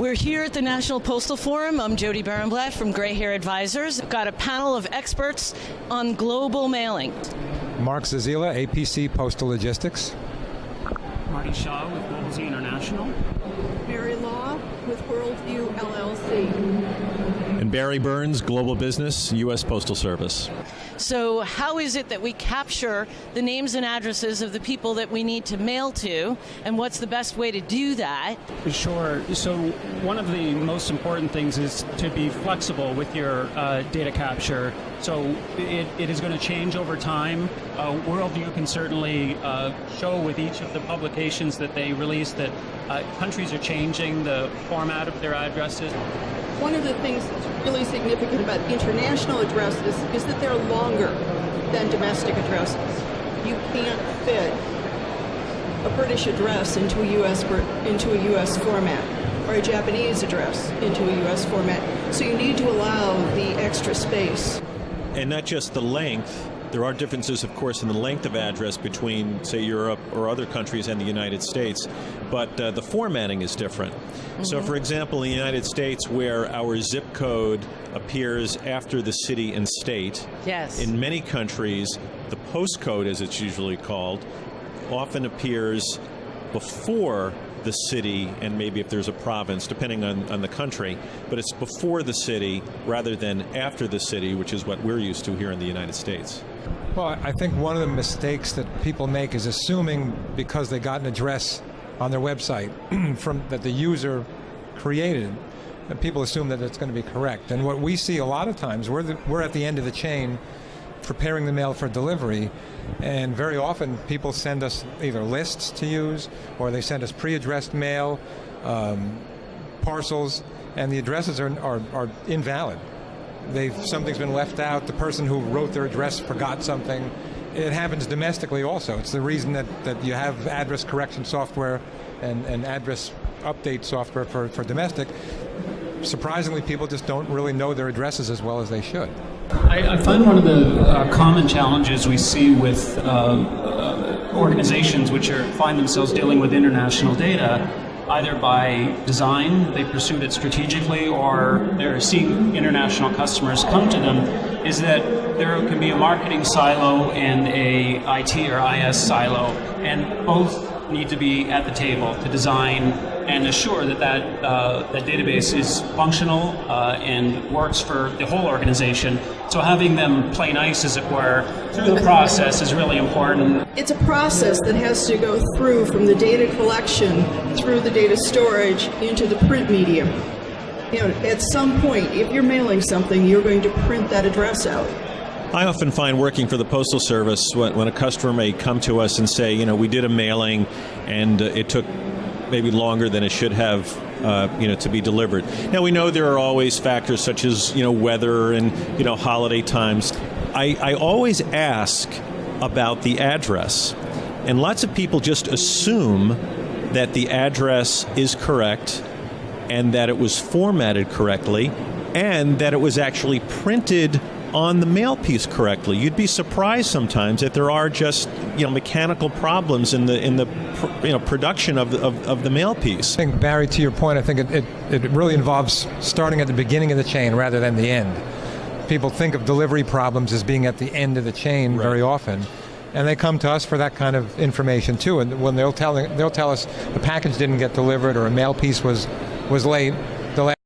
We're here at the National Postal Forum. I'm Jody Berenblatt from GrayHair Advisors. I've got a panel of experts on global mailing. Marc Zazeela, APC Postal Logistics. Marty Shaw with Global Z International. Mary Law with WorldVu LLC. And Barry Burns, Global Business, U.S. Postal Service. So how is it that we capture the names and addresses of the people that we need to mail to, and what's the best way to do that? Sure. So one of the most important things is to be flexible with your data capture. So it is going to change over time. WorldVu can certainly show with each of the publications that they release that countries are changing the format of their addresses. One of the things that's really significant about international addresses is that they're longer than domestic addresses. You can't fit a British address into a US format, or a Japanese address into a US format. So you need to allow the extra space. And not just the length. There are differences, of course, in the length of address between, say, Europe or other countries and the United States, but the formatting is different. Mm-hmm. So, for example, in the United States, where our zip code appears after the city and state, yes, in many countries, the postcode, as it's usually called, often appears before the city, and maybe if there's a province, depending on the country, but it's before the city rather than after the city, which is what we're used to here in the United States. Well, I think one of the mistakes that people make is assuming because they got an address on their website that the user created, that people assume that it's going to be correct. And what we see a lot of times, we're at the end of the chain preparing the mail for delivery, and very often people send us either lists to use or they send us pre-addressed mail, parcels, and the addresses are invalid. Something's been left out, the person who wrote their address forgot something. It happens domestically also. It's the reason that you have address correction software and address update software for domestic. Surprisingly, people just don't really know their addresses as well as they should. I find one of the common challenges we see with organizations which find themselves dealing with international data, either by design, they pursued it strategically, or they're seeing international customers come to them, is that there can be a marketing silo and a IT or IS silo, and both need to be at the table to design and assure that database is functional and works for the whole organization. So having them play nice, as it were, through the process is really important. It's a process that has to go through from the data collection, through the data storage, into the print medium. You know, at some point, if you're mailing something, you're going to print that address out. I often find working for the Postal Service when a customer may come to us and say, you know, we did a mailing and it took maybe longer than it should have, to be delivered. Now, we know there are always factors such as, weather and, holiday times. I always ask about the address, and lots of people just assume that the address is correct and that it was formatted correctly and that it was actually printed on the mail piece correctly. You'd be surprised sometimes that there are just mechanical problems in the production of the mail piece. I think, Barry, to your point, I think it really involves starting at the beginning of the chain rather than the end. People think of delivery problems as being at the end of the chain very often, and they come to us for that kind of information too. And when they'll tell us a package didn't get delivered or a mail piece was late,